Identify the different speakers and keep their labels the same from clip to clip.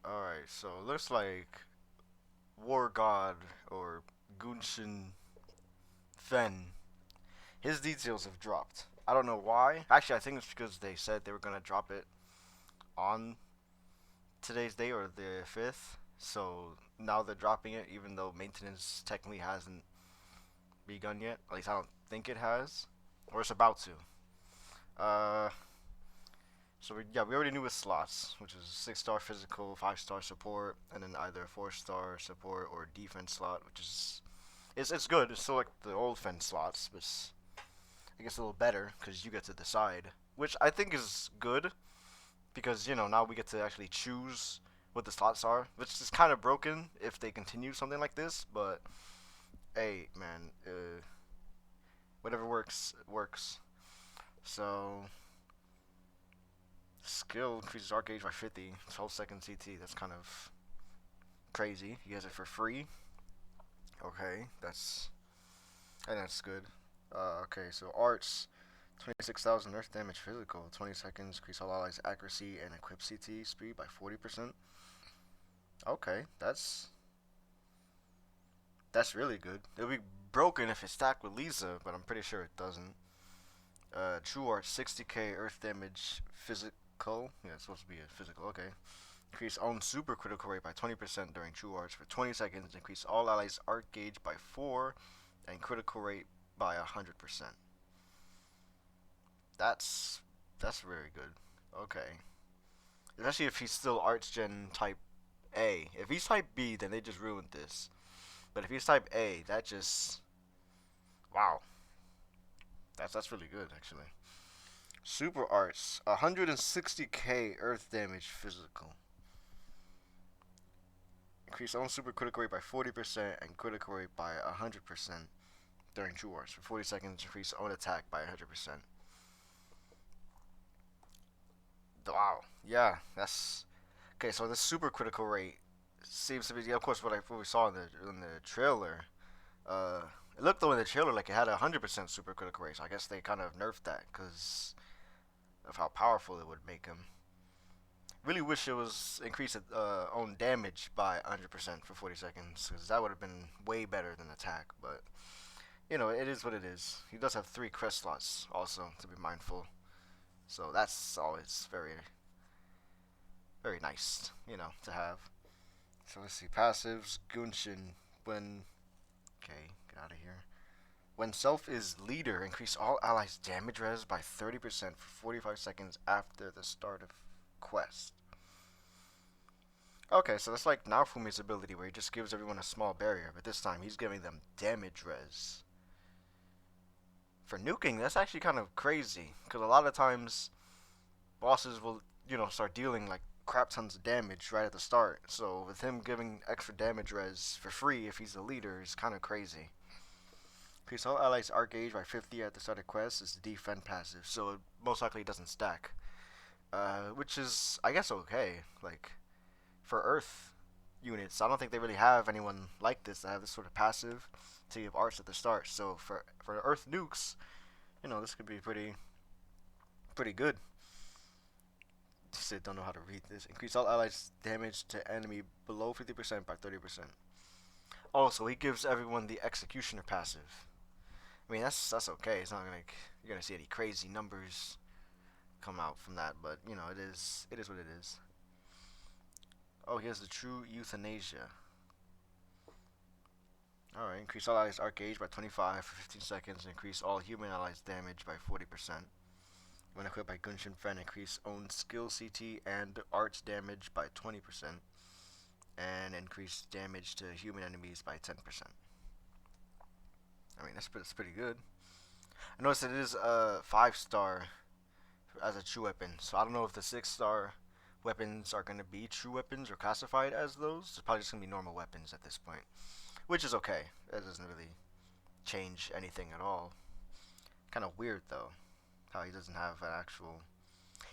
Speaker 1: Alright, so it looks like War God or Gunshin Fen, his details have dropped. I don't know why. Actually, I think it's because they said they were gonna drop it on today's day or the 5th. So now they're dropping it, even though maintenance technically hasn't begun yet. At least I don't think it has, or it's about to. Uh, yeah, we already knew his slots, which is 6-star physical, 5-star support, and then either 4-star support or defense slot, which is it's good. It's still like the old fence slots, but I guess a little better because you get to decide, which I think is good because now we get to actually choose what the slots are, which is kind of broken if they continue something like this. But hey, man, whatever works works. So skill increases arc gauge by 50, 12 second CT. That's kind of crazy. He has it for free. Okay, that's good. Okay, so arts 26,000 earth damage physical, 20 seconds, increase all allies' accuracy and equip CT speed by 40%. Okay, that's really good. It'll be broken if it's stacked with Lisa, but I'm pretty sure it doesn't. True Art 60k earth damage physical. Yeah, it's supposed to be a physical. Okay. Increase own super critical rate by 20% during True Arts for 20 seconds. Increase all allies' arc gauge by 4 and critical rate by 100%. That's that's very good. Okay. Especially if he's still Arts Gen type A. If he's type B, then they just ruined this. But if he's type A, that just wow. That's really good actually. Super Arts, 160k Earth damage physical. Increase own super critical rate by 40% and critical rate by 100% during True Arts. For 40 seconds, increase own attack by 100%. Wow. Yeah, that's okay. So the super critical rate seems to be, of course, what we saw in the trailer. Uh, it looked though in the trailer like it had 100% super critical rate. So I guess they kind of nerfed that because of how powerful it would make him. Really wish it was increased own damage by 100% for 40 seconds because that would have been way better than attack. But it is what it is. He does have 3 crest slots also to be mindful. So that's always very very nice, to have. So let's see. Passives, Gunshin. When okay, get out of here. When self is leader, increase all allies' damage res by 30% for 45 seconds after the start of quest. Okay, so that's like Naofumi's ability where he just gives everyone a small barrier, but this time he's giving them damage res. For nuking, that's actually kind of crazy, because a lot of times bosses will, start dealing like crap tons of damage right at the start. So with him giving extra damage res for free if he's the leader is kind of crazy. Increase all allies' arc gauge by 50 at the start of quest is the defend passive, so it most likely doesn't stack. Which is, I guess, okay. Like, for Earth units, I don't think they really have anyone like this that have this sort of passive to give arts at the start. So for Earth nukes, this could be pretty good. Just don't know how to read this. Increase all allies' damage to enemy below 50% by 30%. Also, he gives everyone the executioner passive. I mean, that's okay. It's not like you're gonna see any crazy numbers come out from that, but it is what it is. Oh, he has the true euthanasia. All right, increase all allies' arc gauge by 25 for 15 seconds. Increase all human allies' damage by 40%. When equipped by Gunshin Fen, increase own skill CT and arts damage by 20%, and increase damage to human enemies by 10%. I mean, that's pretty good. I noticed that it is a 5-star as a true weapon. So I don't know if the 6-star weapons are going to be true weapons or classified as those. It's probably just going to be normal weapons at this point, which is okay. It doesn't really change anything at all. Kind of weird though, how he doesn't have an actual.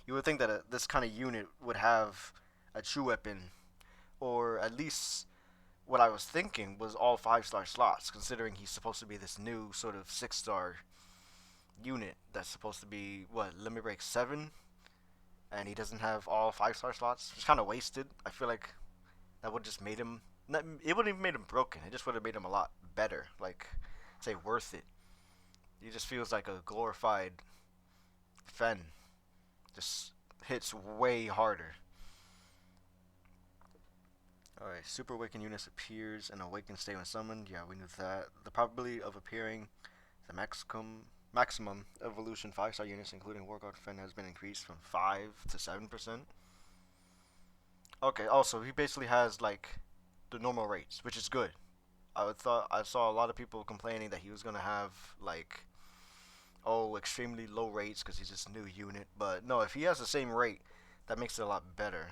Speaker 1: You would think that this kind of unit would have a true weapon, or at least what I was thinking was all 5-star slots, considering he's supposed to be this new sort of 6-star unit that's supposed to be what limit break 7, and he doesn't have all 5-star slots. It's kind of wasted. I feel like that would just made him. Not, it wouldn't even made him broken. It just would have made him a lot better. Like, say worth it. He just feels like a glorified Fen. Just hits way harder. Alright, Super Awakened units appears and awaken state when summoned. Yeah, we knew that. The probability of appearing the maximum evolution 5-star units, including War God Fen, has been increased from 5 to 7%. Okay, also, he basically has, like, the normal rates, which is good. I saw a lot of people complaining that he was going to have, like, oh, extremely low rates because he's just a new unit. But no, if he has the same rate, that makes it a lot better.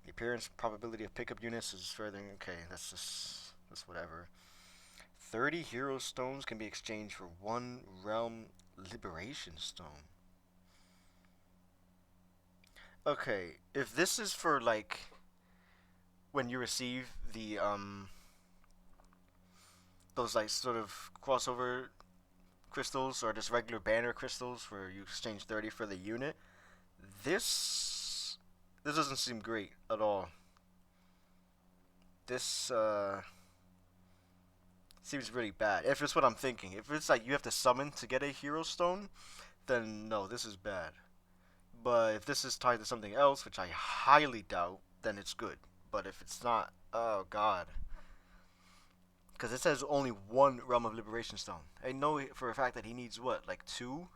Speaker 1: The appearance probability of pickup units is further. Okay, that's whatever. 30 hero stones can be exchanged for 1 realm liberation stone. Okay, if this is for like when you receive the those like sort of crossover crystals or just regular banner crystals where you exchange 30 for the unit, this doesn't seem great at all. This seems really bad. If it's what I'm thinking. If it's like you have to summon to get a hero stone, then no, this is bad. But if this is tied to something else, which I highly doubt, then it's good. But if it's not, oh god. Because it says only 1 Realm of Liberation Stone. I know for a fact that he needs what, like 2?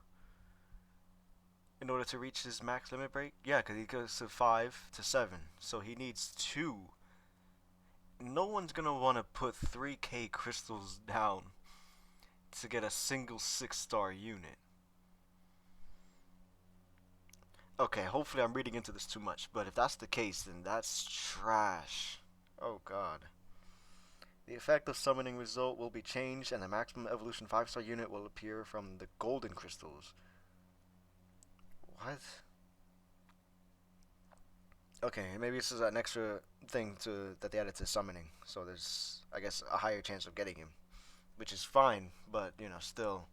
Speaker 1: In order to reach his max limit break? Yeah, because he goes to 5 to 7. So he needs 2. No one's going to want to put 3k crystals down to get a single 6-star unit. Okay, hopefully I'm reading into this too much, but if that's the case, then that's trash. Oh god. The effect of summoning result will be changed, and the maximum evolution 5-star unit will appear from the golden crystals. What? Okay, maybe this is an extra thing that they added to summoning, so there's, I guess, a higher chance of getting him, which is fine, but, you know, still,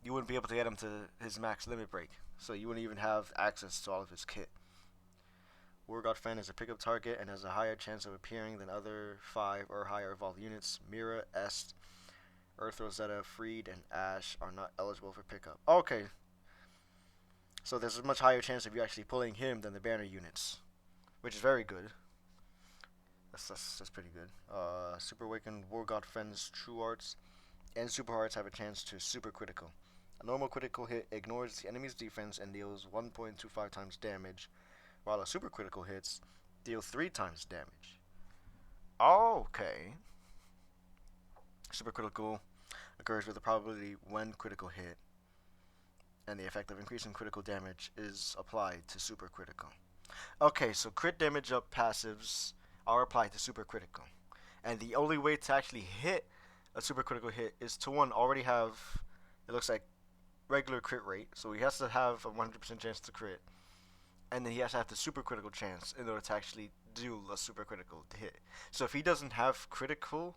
Speaker 1: you wouldn't be able to get him to his max limit break, so you wouldn't even have access to all of his kit. War God Fen is a pickup target and has a higher chance of appearing than other 5 or higher evolved units. Mira, Est, Earth Rosetta, Freed, and Ash are not eligible for pickup. Okay, so there's a much higher chance of you actually pulling him than the banner units, which is very good. That's pretty good. Super Awakened War God Fen's True Arts and Super Hearts have a chance to super critical. A normal critical hit ignores the enemy's defense and deals 1.25 times damage, while a super critical hits deal 3 times damage. Okay. Super critical occurs with a probability when critical hit, and the effect of increasing critical damage is applied to super critical. Okay, so crit damage up passives are applied to super critical. And the only way to actually hit a super critical hit is to already have, it looks like, regular crit rate. So he has to have a 100% chance to crit. And then he has to have the super critical chance in order to actually do a super critical hit. So if he doesn't have critical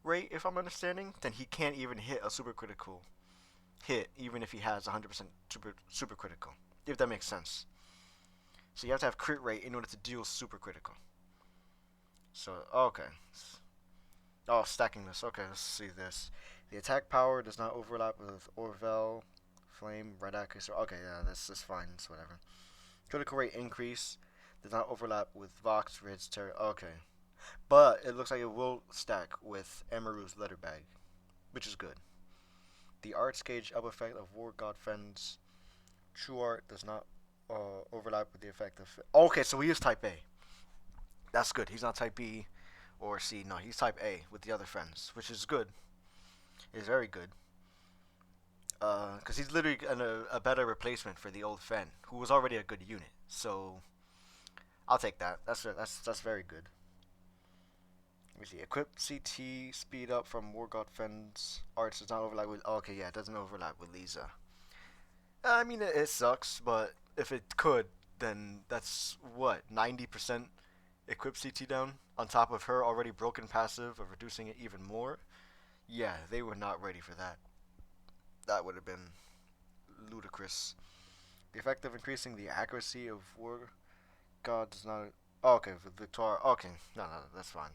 Speaker 1: rate, if I'm understanding, then he can't even hit a super critical hit, even if he has 100% super critical, if that makes sense. So you have to have crit rate in order to deal super critical. So, okay. Oh, stacking this. Okay, let's see this. The attack power does not overlap with Orvel, Flame, Red Accuracy. Okay, yeah, that's fine. It's whatever. Critical rate increase does not overlap with Vox, Ridge, Terror. Okay. But it looks like it will stack with Amaru's Letter Bag, which is good. The Arts Gauge up effect of War God Fen's True Art does not overlap with the effect of... Okay, so he is type A. That's good. He's not type B or C. No, he's type A with the other friends, which is good. It's very good. Because he's literally a better replacement for the old Fen, who was already a good unit. So, I'll take that. That's very good. Let me see. Equip CT speed up from War God Fen's arts does not overlap with... Okay, yeah, it doesn't overlap with Lisa. I mean, it sucks, but if it could, then that's what, 90% equip CT down on top of her already broken passive of reducing it even more. Yeah, they were not ready for that. That would have been ludicrous. The effect of increasing the accuracy of War God does not Oh, okay, with Victor. Okay, no, no, that's fine.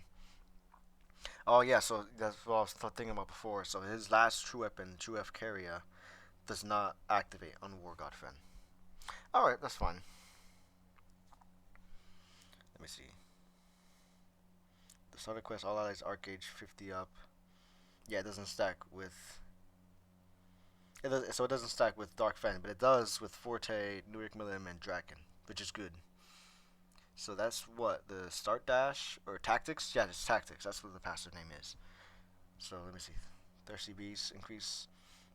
Speaker 1: Oh yeah, so that's what I was thinking about before. So his last true weapon, True F Carrier, does not activate on War God Fen. All right, that's fine. Let me see. The starter quest, all allies Arcade 50 up. Yeah, it doesn't stack with. So it doesn't stack with Dark Fen, but it does with Forte, Nurik Milim, and Draken, which is good. So that's what the start dash or tactics. Yeah, it's tactics. That's what the passive name is. So let me see. Thirsty Beast increase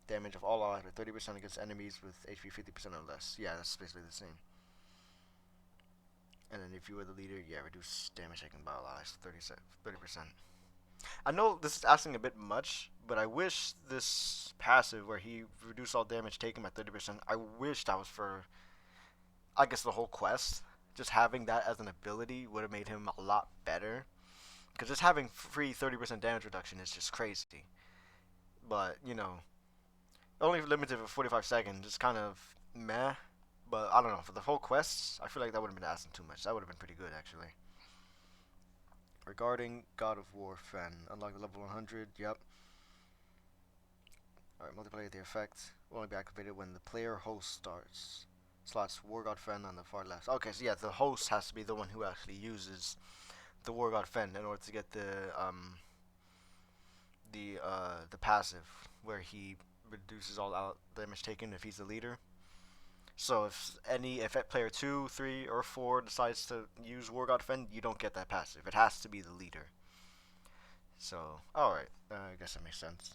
Speaker 1: damage of all allies by 30% against enemies with HP 50% or less. Yeah, that's basically the same. And then if you were the leader, yeah, reduce damage taken by allies 30%. I know this is asking a bit much, but I wish this passive where he reduced all damage taken by 30%, I wish that was for, I guess, the whole quest. Just having that as an ability would have made him a lot better. Because just having free 30% damage reduction is just crazy. But, only limited for 45 seconds. It's kind of meh. But I don't know. For the whole quest, I feel like that would have been asking too much. That would have been pretty good, actually. Regarding God of War Fen, unlock the level 100. Yep. Alright, multiplayer the effect will only be activated when the player host starts. Slots War God Fen on the far left. Okay, so yeah, the host has to be the one who actually uses the War God Fen in order to get the passive where he reduces all out damage taken if he's the leader. So if player 2, 3, or 4 decides to use War God Fen, you don't get that passive. It has to be the leader. So, alright. I guess that makes sense.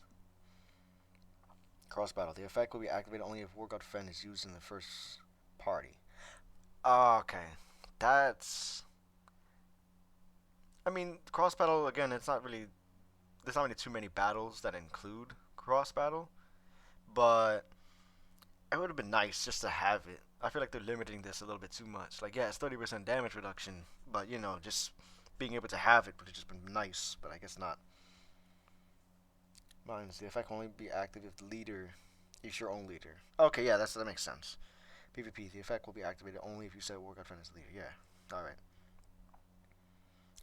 Speaker 1: Cross battle. The effect will be activated only if War God Fen is used in the first party. Okay. That's. I mean, cross battle, again, it's not really. There's not really too many battles that include cross battle. But it would have been nice just to have it. I feel like they're limiting this a little bit too much. Like, yeah, it's 30% damage reduction, but just being able to have it would have just been nice, but I guess not. Mines, the effect will only be active if the leader is your own leader. Okay, yeah, that makes sense. PvP, the effect will be activated only if you set War God Fen as leader. Yeah, alright.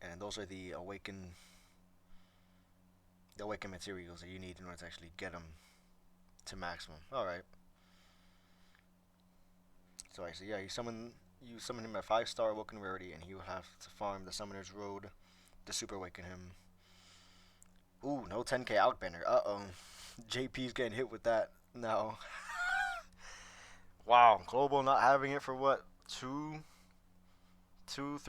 Speaker 1: And those are the awaken materials that you need in order to actually get them to maximum. Alright. So yeah, you summon him at 5-star awoken rarity, and he will have to farm the Summoner's Road to super awaken him. Ooh, no 10k outbanner. Uh-oh. JP's getting hit with that now. Wow, Global not having it for what, 3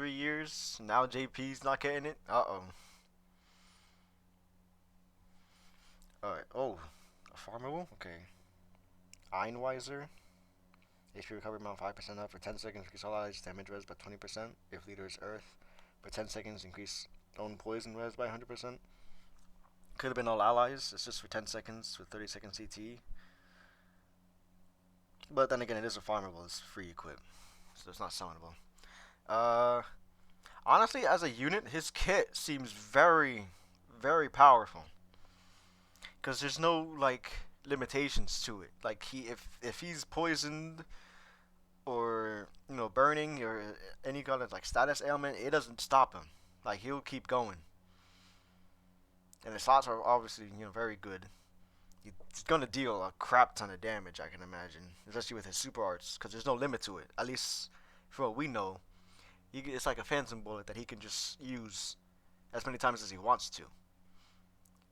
Speaker 1: years? Now JP's not getting it? Uh-oh. Alright, oh, a farmable? Okay. Einweiser. HP recovery amount 5% up for 10 seconds, increase all allies damage res by 20%. If leader is Earth, for 10 seconds, increase own poison res by 100%. Could have been all allies, it's just for 10 seconds with 30 second CT. But then again, it is a farmable, it's free equip, so it's not summonable. Uh, Honestly, as a unit, his kit seems very, very powerful. Because there's no, like, limitations to it. Like, if he's poisoned or burning or any kind of like status ailment, it doesn't stop him. Like he'll keep going. And the slots are obviously very good. He's gonna deal a crap ton of damage, I can imagine, especially with his super arts, because there's no limit to it. At least for what we know, it's like a phantom bullet that he can just use as many times as he wants to.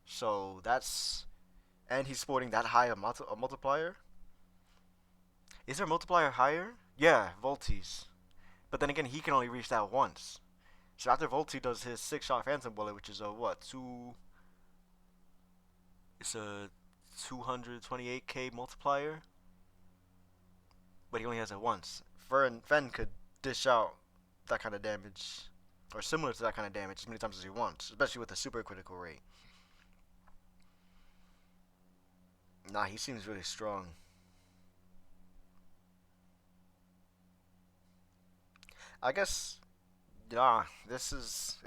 Speaker 1: So that's and he's sporting that high a multiplier. Is there a multiplier higher? Yeah, Voltes. But then again, he can only reach that once. So after Volti does his 6-shot Phantom Bullet, which is a what, it's a 228k multiplier, but he only has it once. Fen could dish out that kind of damage, or similar to that kind of damage, as many times as he wants, especially with the super critical rate. Nah, he seems really strong. I guess, nah, this is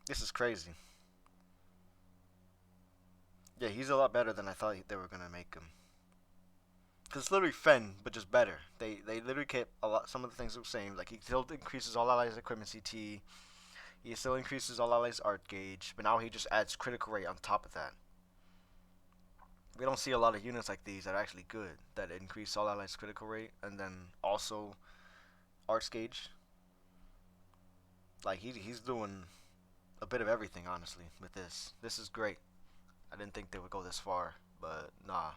Speaker 1: this is crazy. Yeah, he's a lot better than I thought they were gonna make him. Cause it's literally Fen, but just better. They literally kept a lot. Some of the things the same. Like he still increases all allies equipment CT. He still increases all allies art gauge, but now he just adds critical rate on top of that. We don't see a lot of units like these that are actually good that increase all allies critical rate and then also arts gauge. Like he's doing a bit of everything honestly with this. This is great. I didn't think they would go this far, but nah,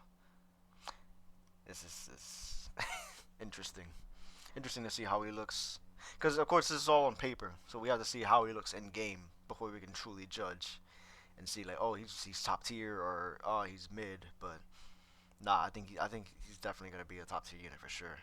Speaker 1: this is interesting. Interesting to see how he looks. Because of course this is all on paper, so we have to see how he looks in game before we can truly judge and see like, oh, he's top tier or oh he's mid. But nah, I think he's definitely gonna be a top tier unit for sure.